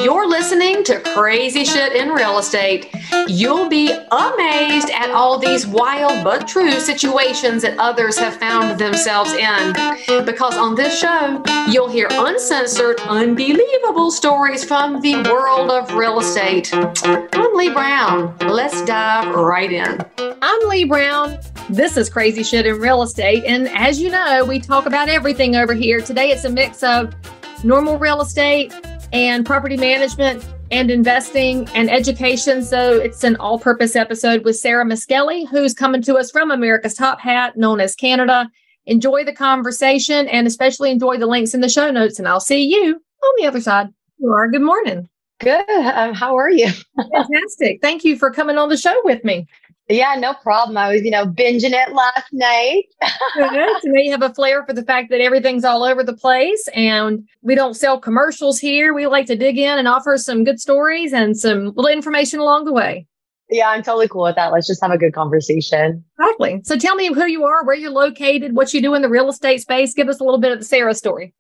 You're listening to Crazy Shit in Real Estate. You'll be amazed at all these wild but true situations that others have found themselves in. Because on this show, you'll hear uncensored, unbelievable stories from the world of real estate. I'm Leigh Brown. Let's dive right in. I'm Leigh Brown. This is Crazy Shit in Real Estate. And as you know, we talk about everything over here. Today, it's a mix of normal real estate and property management and investing and education. So it's an all-purpose episode with Sarah Miskelly, who's coming to us from America's Top Hat, known as Canada. Enjoy the conversation and especially enjoy the links in the show notes. And I'll see you on the other side. You are. Good morning. Good. How are you? Fantastic. Thank you for coming on the show with me. Yeah, no problem. I was, binging it last night. Good. So now you have a flair for the fact that everything's all over the place and we don't sell commercials here. We like to dig in and offer some good stories and some little information along the way. Yeah, I'm totally cool with that. Let's just have a good conversation. Exactly. So tell me who you are, where you're located, what you do in the real estate space. Give us a little bit of the Sarah story.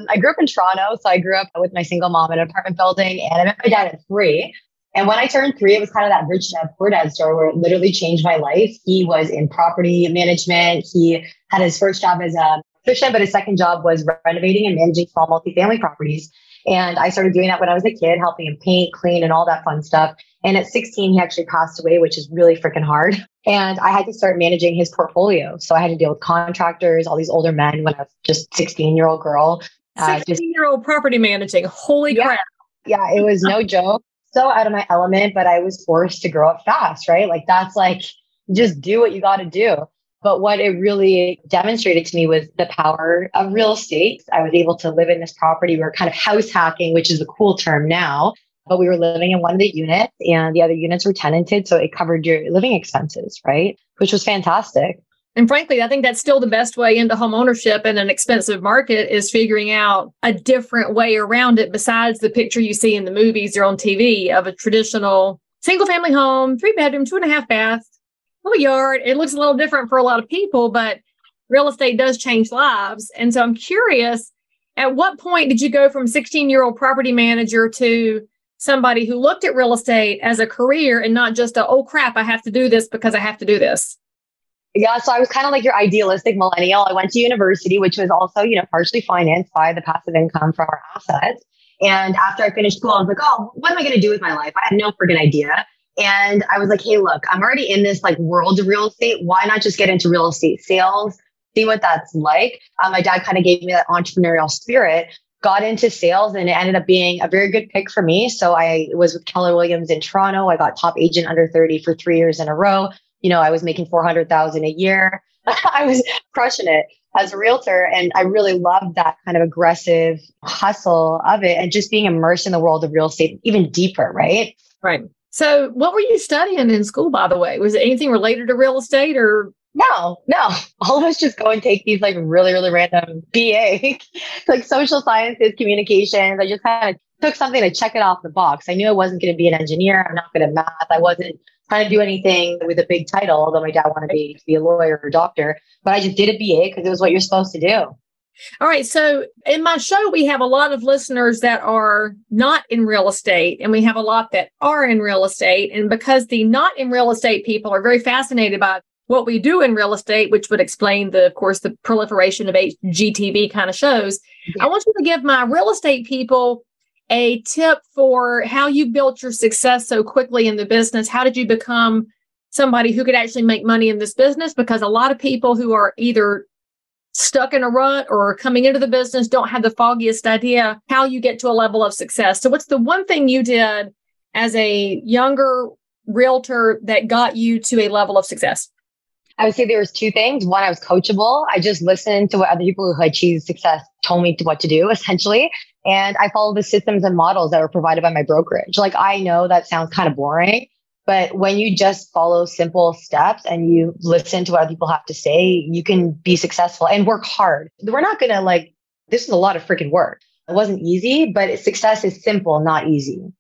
I grew up in Toronto. So I grew up with my single mom in an apartment building and I met my dad at 3. And when I turned 3, it was kind of that rich dad, poor dad story where it literally changed my life. He was in property management. He had his first job as a electrician, but his second job was renovating and managing small multifamily properties. And I started doing that when I was a kid, helping him paint, clean, and all that fun stuff. And at 16, he actually passed away, which is really freaking hard. And I had to start managing his portfolio. So I had to deal with contractors, all these older men when I was just 16-year-old girl. 16-year-old property managing. Holy crap. Yeah, it was no joke. So out of my element, but I was forced to grow up fast, right? That's just do what you got to do. But what it really demonstrated to me was the power of real estate. I was able to live in this property. We were kind of house hacking, which is a cool term now, but we were living in one of the units and the other units were tenanted. So it covered your living expenses, right? Which was fantastic. And frankly, I think that's still the best way into home ownership in an expensive market is figuring out a different way around it besides the picture you see in the movies or on TV of a traditional single family home, 3-bedroom, 2.5 bath, little yard. It looks a little different for a lot of people, but real estate does change lives. And so I'm curious, at what point did you go from 16-year-old property manager to somebody who looked at real estate as a career and not just oh crap, I have to do this because I have to do this? Yeah, so I was kind of like your idealistic millennial. I went to university, which was also, partially financed by the passive income from our assets. And after I finished school, I was like, oh, what am I going to do with my life? I had no friggin' idea. And I was like, hey, look, I'm already in this world of real estate. Why not just get into real estate sales, see what that's like? My dad kind of gave me that entrepreneurial spirit, got into sales, and it ended up being a very good pick for me. So I was with Keller Williams in Toronto. I got top agent under 30 for 3 years in a row. I was making $400,000 a year. I was crushing it as a realtor. And I really loved that kind of aggressive hustle of it and just being immersed in the world of real estate even deeper, right? Right. So what were you studying in school, by the way? Was it anything related to real estate or? No. All of us just go and take these really, really random BA, social sciences, communications. I just kind of took something to check it off the box. I knew I wasn't going to be an engineer. I'm not good at math. I wasn't trying to do anything with a big title, although my dad wanted me to be a lawyer or a doctor. But I just did a BA because it was what you're supposed to do. All right. So in my show, we have a lot of listeners that are not in real estate, and we have a lot that are in real estate. And because the not in real estate people are very fascinated by what we do in real estate, which would explain of course, the proliferation of HGTV kind of shows. Yeah. I want you to give my real estate people a tip for how you built your success so quickly in the business. How did you become somebody who could actually make money in this business? Because a lot of people who are either stuck in a rut or coming into the business don't have the foggiest idea how you get to a level of success. So what's the one thing you did as a younger realtor that got you to a level of success? I would say there was 2 things. One, I was coachable. I just listened to what other people who had achieved success told me what to do, essentially. And I followed the systems and models that were provided by my brokerage. I know that sounds kind of boring, but when you just follow simple steps and you listen to what other people have to say, you can be successful and work hard. We're not going to this is a lot of freaking work. It wasn't easy, but success is simple, not easy.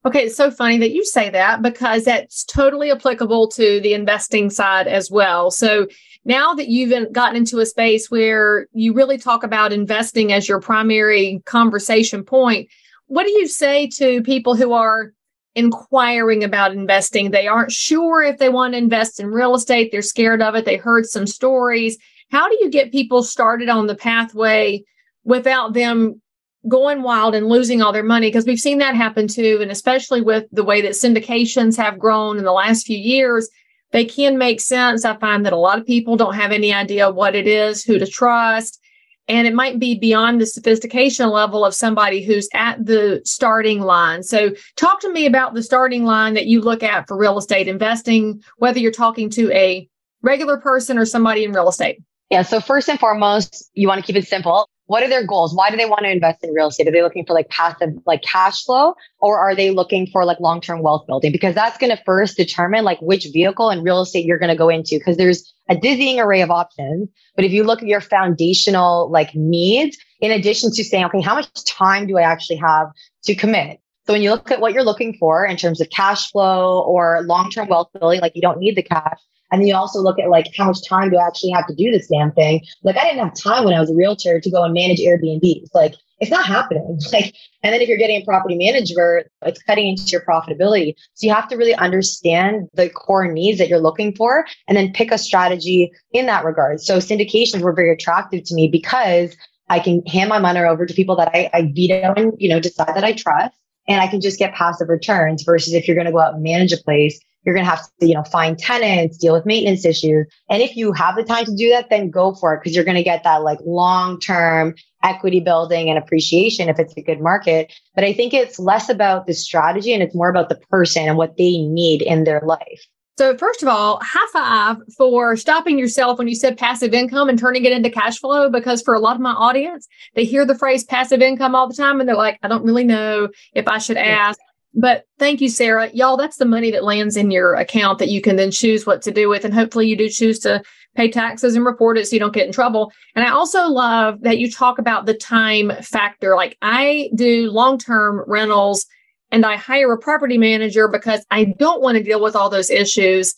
Okay, it's so funny that you say that because that's totally applicable to the investing side as well. So now that you've gotten into a space where you really talk about investing as your primary conversation point, What do you say to people who are inquiring about investing? They aren't sure if they want to invest in real estate. They're scared of it. They heard some stories. How do you get people started on the pathway without them going wild and losing all their money? Because we've seen that happen too. And especially with the way that syndications have grown in the last few years, they can make sense. I find that a lot of people don't have any idea what it is, who to trust. And it might be beyond the sophistication level of somebody who's at the starting line. So talk to me about the starting line that you look at for real estate investing, whether you're talking to a regular person or somebody in real estate. Yeah. So first and foremost, you want to keep it simple. What are their goals? Why do they want to invest in real estate? Are they looking for like passive, like cash flow, or are they looking for like long-term wealth building? Because that's going to first determine like which vehicle in real estate you're going to go into, because there's a dizzying array of options. But if you look at your foundational like needs, in addition to saying, okay, how much time do I actually have to commit? So when you look at what you're looking for in terms of cash flow or long-term wealth building, like you don't need the cash. And then you also look at like how much time do I actually have to do this damn thing? Like I didn't have time when I was a realtor to go and manage Airbnbs. Like it's not happening. Like, and then if you're getting a property manager, it's cutting into your profitability. So you have to really understand the core needs that you're looking for and then pick a strategy in that regard. So syndications were very attractive to me because I can hand my money over to people that I veto and, decide that I trust, and I can just get passive returns versus if you're going to go out and manage a place, you're going to have to, find tenants, deal with maintenance issues. And if you have the time to do that, then go for it, because you're going to get that like long-term equity building and appreciation if it's a good market. But I think it's less about the strategy and it's more about the person and what they need in their life. So first of all, high five for stopping yourself when you said passive income and turning it into cash flow, because for a lot of my audience, they hear the phrase passive income all the time and they're like, I don't really know if I should ask. But thank you, Sarah. Y'all, that's the money that lands in your account that you can then choose what to do with. And hopefully you do choose to pay taxes and report it so you don't get in trouble. And I also love that you talk about the time factor. Like I do long-term rentals and I hire a property manager because I don't want to deal with all those issues.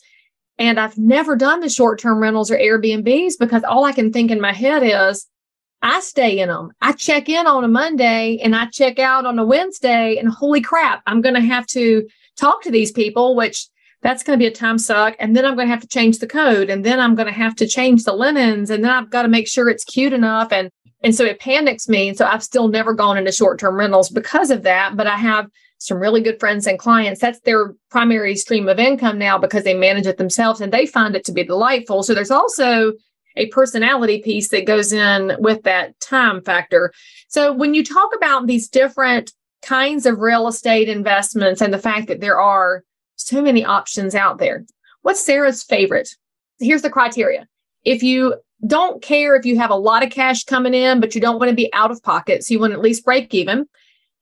And I've never done the short-term rentals or Airbnbs because all I can think in my head is, I stay in them. I check in on a Monday and I check out on a Wednesday, and holy crap, I'm going to have to talk to these people, which that's going to be a time suck. And then I'm going to have to change the code, and then I'm going to have to change the linens, and then I've got to make sure it's cute enough. And so it panics me. And so I've still never gone into short-term rentals because of that. But I have some really good friends and clients. That's their primary stream of income now because they manage it themselves and they find it to be delightful. So there's also a personality piece that goes in with that time factor. So when you talk about these different kinds of real estate investments and the fact that there are so many options out there, what's Sarah's favorite? Here's the criteria. If you don't care if you have a lot of cash coming in, but you don't want to be out of pocket, so you want to at least break even,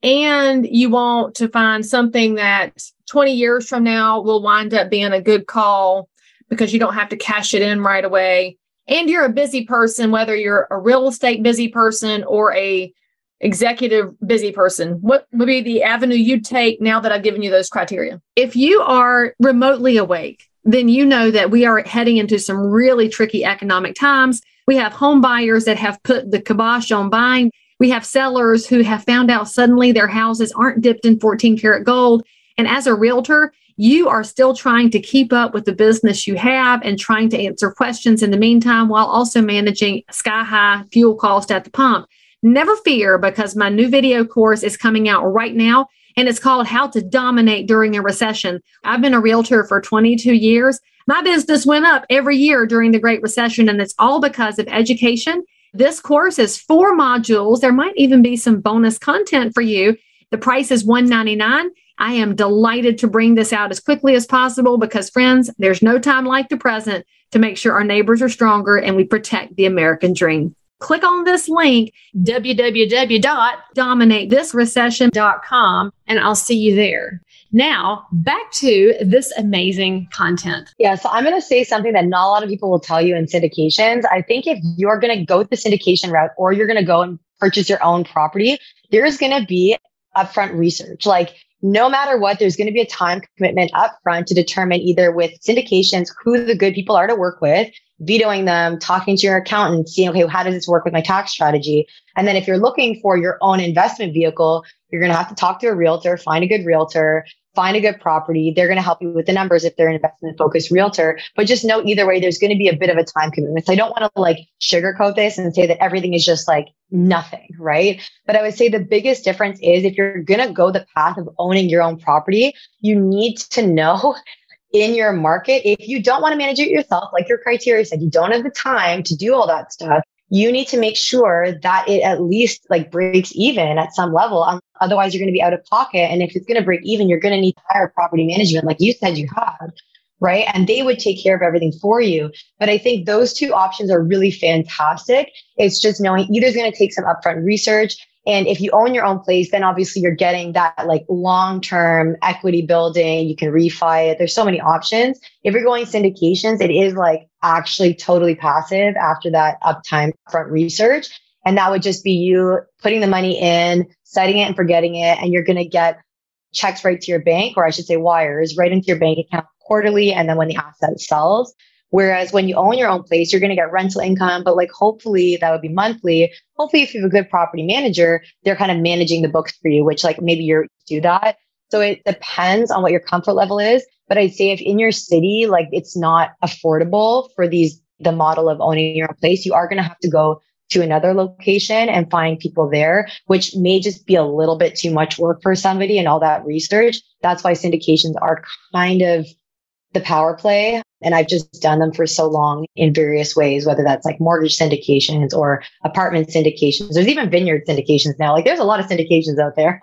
and you want to find something that 20 years from now will wind up being a good call because you don't have to cash it in right away, and you're a busy person, whether you're a real estate busy person or a executive busy person, what would be the avenue you'd take now that I've given you those criteria? If you are remotely awake, then you know that we are heading into some really tricky economic times. We have home buyers that have put the kibosh on buying. We have sellers who have found out suddenly their houses aren't dipped in 14 karat gold. And as a realtor, you are still trying to keep up with the business you have and trying to answer questions in the meantime, while also managing sky-high fuel cost at the pump. Never fear, because my new video course is coming out right now, and it's called How to Dominate During a Recession. I've been a realtor for 22 years. My business went up every year during the Great Recession, and it's all because of education. This course is 4 modules. There might even be some bonus content for you. The price is $199. I am delighted to bring this out as quickly as possible because, friends, there's no time like the present to make sure our neighbors are stronger and we protect the American dream. Click on this link, www.dominatethisrecession.com, and I'll see you there. Now, back to this amazing content. Yeah, so I'm going to say something that not a lot of people will tell you in syndications. I think if you're going to go the syndication route or you're going to go and purchase your own property, there's going to be upfront research. Like, no matter what, there's going to be a time commitment upfront to determine either with syndications who the good people are to work with, vetoing them, talking to your accountant, seeing, okay, how does this work with my tax strategy? And then if you're looking for your own investment vehicle, You're going to have to talk to a realtor, find a good realtor, find a good property. They're going to help you with the numbers if they're an investment focused realtor. But just know either way, there's going to be a bit of a time commitment. So I don't want to like sugarcoat this and say that everything is just like nothing, right? But I would say the biggest difference is if you're going to go the path of owning your own property, you need to know in your market, if you don't want to manage it yourself, like your criteria said, you don't have the time to do all that stuff. You need to make sure that it at least like breaks even at some level. Otherwise, you're going to be out of pocket. And if it's going to break even, you're going to need to hire property management, like you said you had, right? And they would take care of everything for you. But I think those two options are really fantastic. It's just knowing either is going to take some upfront research. And if you own your own place, then obviously you're getting that like long-term equity building. You can refi it. There's so many options. If you're going syndications, it is like actually totally passive after that upfront research. And that would just be you putting the money in, setting it and forgetting it. And you're going to get checks right to your bank, or I should say wires right into your bank account quarterly. And then when the asset sells. Whereas when you own your own place, you're going to get rental income, but like hopefully that would be monthly. Hopefully if you have a good property manager, they're kind of managing the books for you, which like maybe you do that. So it depends on what your comfort level is. But I'd say if in your city, like it's not affordable for the model of owning your own place, you are going to have to go to another location and find people there, which may just be a little bit too much work for somebody and all that research. That's why syndications are kind of the power play. And I've just done them for so long in various ways, whether that's like mortgage syndications or apartment syndications. There's even vineyard syndications now. Like there's a lot of syndications out there.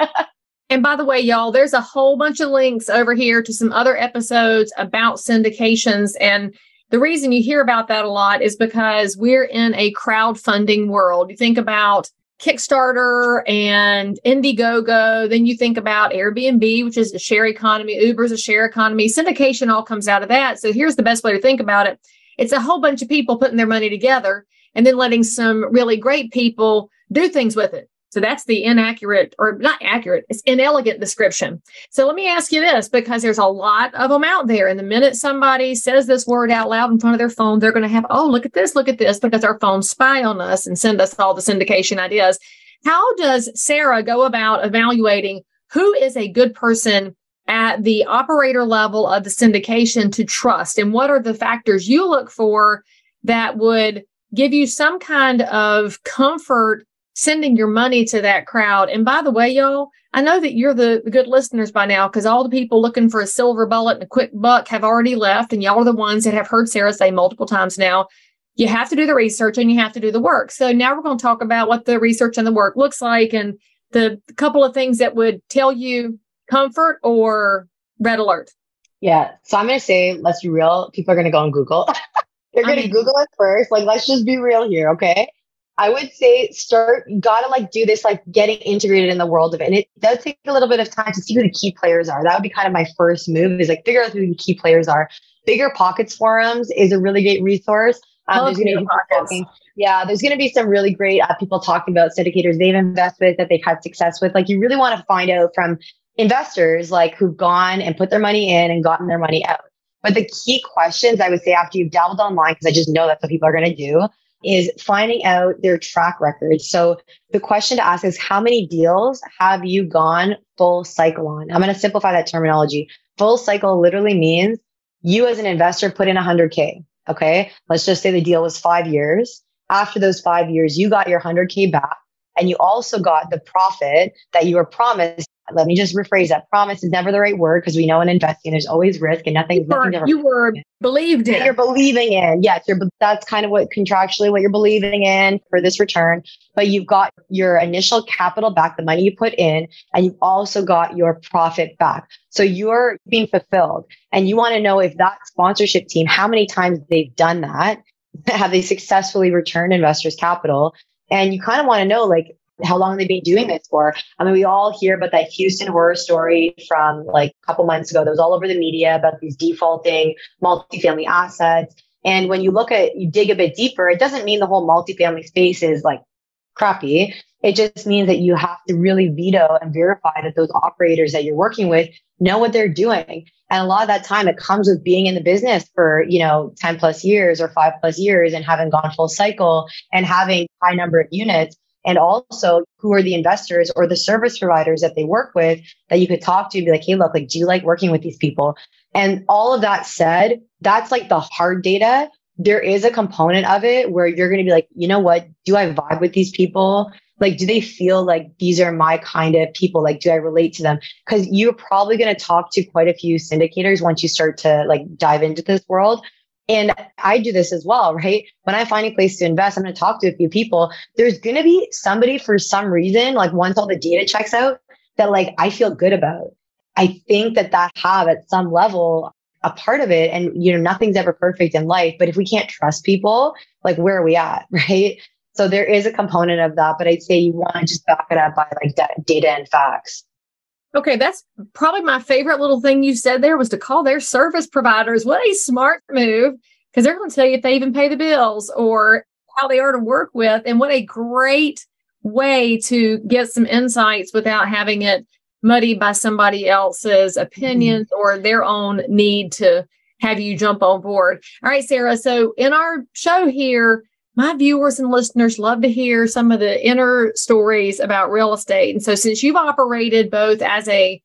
And by the way, y'all, there's a whole bunch of links over here to some other episodes about syndications. And the reason you hear about that a lot is because we're in a crowdfunding world. You think about Kickstarter and Indiegogo, then you think about Airbnb, which is a share economy, Uber's a share economy, syndication all comes out of that. So here's the best way to think about it. It's a whole bunch of people putting their money together and then letting some really great people do things with it. So that's the inaccurate, or not accurate, it's inelegant description. So let me ask you this, because there's a lot of them out there. And the minute somebody says this word out loud in front of their phone, they're going to have, oh, look at this, because our phones spy on us and send us all the syndication ideas. How does Sarah go about evaluating who is a good person at the operator level of the syndication to trust? And what are the factors you look for that would give you some kind of comfort sending your money to that crowd? And by the way, y'all, I know that you're the good listeners by now, because all the people looking for a silver bullet and a quick buck have already left. And y'all are the ones that have heard Sarah say multiple times now, you have to do the research and you have to do the work. So now we're going to talk about what the research and the work looks like and the couple of things that would tell you comfort or red alert. Yeah. So I'm going to say, let's be real. People are going to go on Google. They're going to Google it first. Like, let's just be real here. Okay. I would say you gotta like do this, like getting integrated in the world of it. And it does take a little bit of time to see who the key players are. That would be kind of my first move, is like figure out who the key players are. Bigger Pockets forums is a really great resource. There's going to be some really great people talking about syndicators they've invested with, that they've had success with. Like you really want to find out from investors like who've gone and put their money in and gotten their money out. But the key questions I would say after you've dabbled online, because I just know that's what people are going to do, is finding out their track record. So the question to ask is, how many deals have you gone full cycle on? I'm going to simplify that terminology. Full cycle literally means you as an investor put in 100K. Okay. Let's just say the deal was 5 years. After those 5 years, you got your 100K back, and you also got the profit that you were promised. Let me just rephrase that. Promise is never the right word, because we know in investing, there's always risk and nothing. You were believed in. You're believing in. Yes, that's kind of what contractually what you're believing in for this return. But you've got your initial capital back, the money you put in, and you've also got your profit back. So you're being fulfilled. And you want to know if that sponsorship team, how many times they've done that, have they successfully returned investors' capital? And you kind of want to know, like, how long they've been doing this for. I mean, we all hear about that Houston horror story from like a couple months ago that was all over the media about these defaulting multifamily assets. And when you dig a bit deeper, it doesn't mean the whole multifamily space is like crappy. It just means that you have to really veto and verify that those operators that you're working with know what they're doing. And a lot of that time, it comes with being in the business for, 10 plus years or 5 plus years and having gone full cycle and having a high number of units. And also, who are the investors or the service providers that they work with that you could talk to and be like, hey, look, like, do you like working with these people? And all of that said, that's like the hard data. There is a component of it where you're going to be like, you know what? Do I vibe with these people? Like, do they feel like these are my kind of people? Like, do I relate to them? Because you're probably going to talk to quite a few syndicators once you start to like dive into this world. And I do this as well, right? When I find a place to invest, I'm going to talk to a few people. There's going to be somebody for some reason, like once all the data checks out, that like I feel good about. I think that have at some level a part of it. And, you know, nothing's ever perfect in life, but if we can't trust people, like where are we at? Right. So there is a component of that, but I'd say you want to just back it up by like data and facts. Okay. That's probably my favorite little thing you said there was to call their service providers. What a smart move, because they're going to tell you if they even pay the bills or how they are to work with. And what a great way to get some insights without having it muddied by somebody else's opinions or their own need to have you jump on board. All right, Sarah. So in our show here, my viewers and listeners love to hear some of the inner stories about real estate. And so since you've operated both as a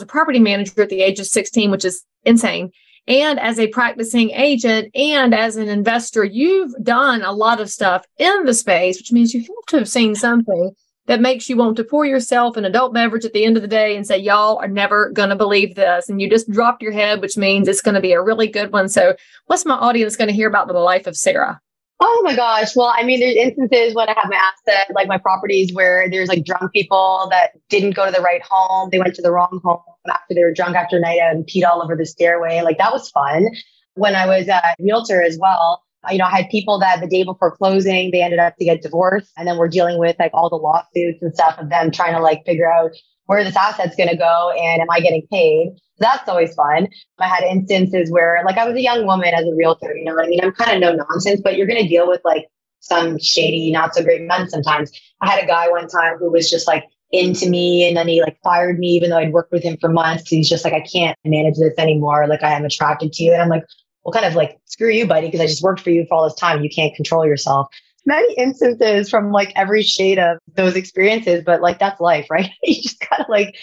property manager at the age of 16, which is insane, and as a practicing agent and as an investor, you've done a lot of stuff in the space, which means you have to have seen something that makes you want to pour yourself an adult beverage at the end of the day and say, y'all are never going to believe this. And you just dropped your head, which means it's going to be a really good one. So what's my audience going to hear about the life of Sarah? Oh my gosh. Well, I mean, there's instances when I have my asset, like my properties where there's like drunk people that didn't go to the right home. They went to the wrong home after they were drunk after night out and peed all over the stairway. Like that was fun. When I was a realtor as well, you know, I had people that the day before closing, they ended up to get divorced. And then we're dealing with like all the lawsuits and stuff of them trying to like figure out where this asset's going to go and am I getting paid? That's always fun. I had instances where like I was a young woman as a realtor, you know what I mean? I'm kind of no nonsense, but you're going to deal with like some shady, not so great men sometimes. I had a guy one time who was just like into me and then he like fired me even though I'd worked with him for months. He's just like, I can't manage this anymore. Like I am attracted to you. And I'm like, well, kind of like, screw you, buddy, because I just worked for you for all this time. You can't control yourself. Many instances from like every shade of those experiences, but like that's life, right? You just gotta like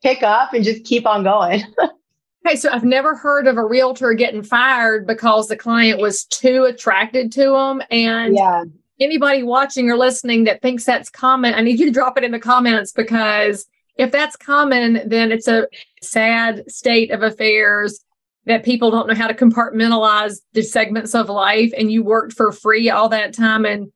pick up and just keep on going. Okay, so I've never heard of a realtor getting fired because the client was too attracted to them. And anybody watching or listening that thinks that's common, I need you to drop it in the comments, because if that's common, then it's a sad state of affairs that people don't know how to compartmentalize the segments of life. And you worked for free all that time, and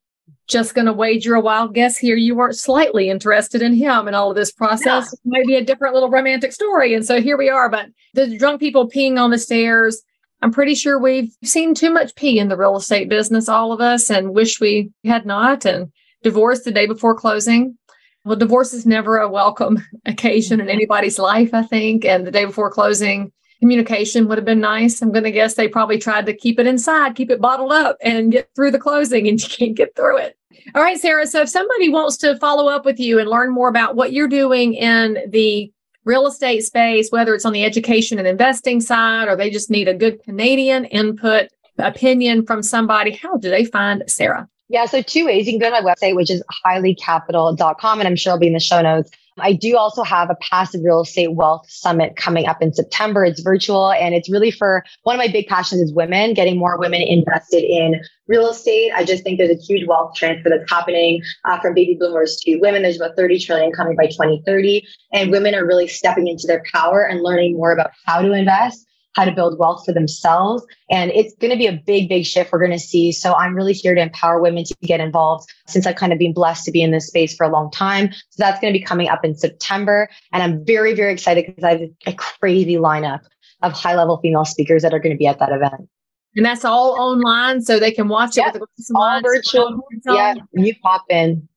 just going to wager a wild guess here, you weren't slightly interested in him in all of this process. Yeah. Maybe a different little romantic story. And so here we are. But the drunk people peeing on the stairs, I'm pretty sure we've seen too much pee in the real estate business, all of us, and wish we had not. And divorce the day before closing. Well, divorce is never a welcome occasion in anybody's life, I think. And the day before closing, communication would have been nice. I'm going to guess they probably tried to keep it inside, keep it bottled up and get through the closing, and you can't get through it. All right, Sarah. So if somebody wants to follow up with you and learn more about what you're doing in the real estate space, whether it's on the education and investing side, or they just need a good Canadian input opinion from somebody, how do they find Sarah? Yeah, so two ways. You can go to my website, which is HyleeCapital.com, and I'm sure it'll be in the show notes. I do also have a passive real estate wealth summit coming up in September. It's virtual, and it's really for one of my big passions is women, getting more women invested in real estate. I just think there's a huge wealth transfer that's happening from baby boomers to women. There's about 30 trillion coming by 2030, and women are really stepping into their power and learning more about how to invest, how to build wealth for themselves. And it's going to be a big, big shift we're going to see. So I'm really here to empower women to get involved, since I've kind of been blessed to be in this space for a long time. So that's going to be coming up in September. And I'm very, very excited because I have a crazy lineup of high-level female speakers that are going to be at that event. And that's all online, so they can watch it with the all virtual. Yeah, you pop in.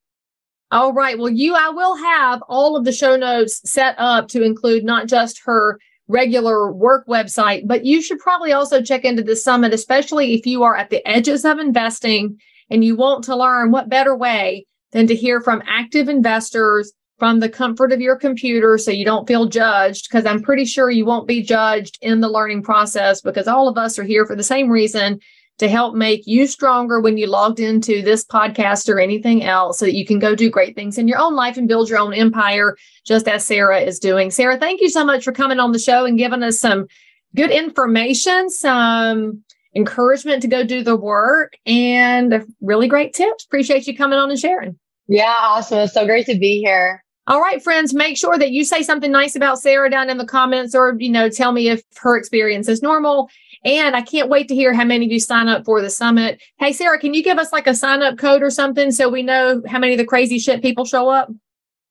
All right. Well, I will have all of the show notes set up to include not just her regular work website, but you should probably also check into the summit, especially if you are at the edges of investing and you want to learn. What better way than to hear from active investors from the comfort of your computer, so you don't feel judged, because I'm pretty sure you won't be judged in the learning process, because all of us are here for the same reason, to help make you stronger when you logged into this podcast or anything else so that you can go do great things in your own life and build your own empire, just as Sarah is doing. Sarah, thank you so much for coming on the show and giving us some good information, some encouragement to go do the work, and really great tips. Appreciate you coming on and sharing. Yeah, awesome. It's so great to be here. All right, friends, make sure that you say something nice about Sarah down in the comments, or, tell me if her experience is normal. And I can't wait to hear how many of you sign up for the summit. Hey, Sarah, can you give us like a sign up code or something so we know how many of the crazy shit people show up?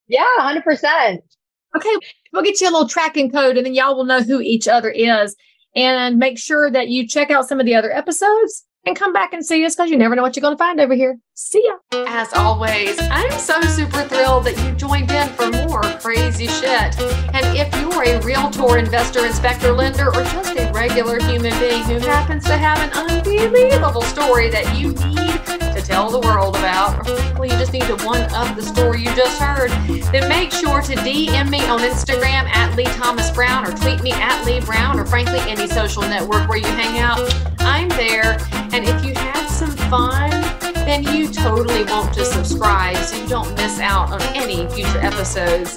Yeah, 100%. Okay, we'll get you a little tracking code and then y'all will know who each other is. And make sure that you check out some of the other episodes and come back and see us, because you never know what you're going to find over here. See ya. As always, I'm so super thrilled that you joined in for more crazy shit. And if you're a realtor, investor, inspector, lender, or just a regular human being who happens to have an unbelievable story that you need to tell the world about, or frankly, you just need to one-up the story you just heard, then make sure to DM me on Instagram at Leigh Thomas Brown, or tweet me at Leigh Brown, or frankly, any social network where you hang out. I'm there. And if you had some fun, then you totally want to subscribe so you don't miss out on any future episodes.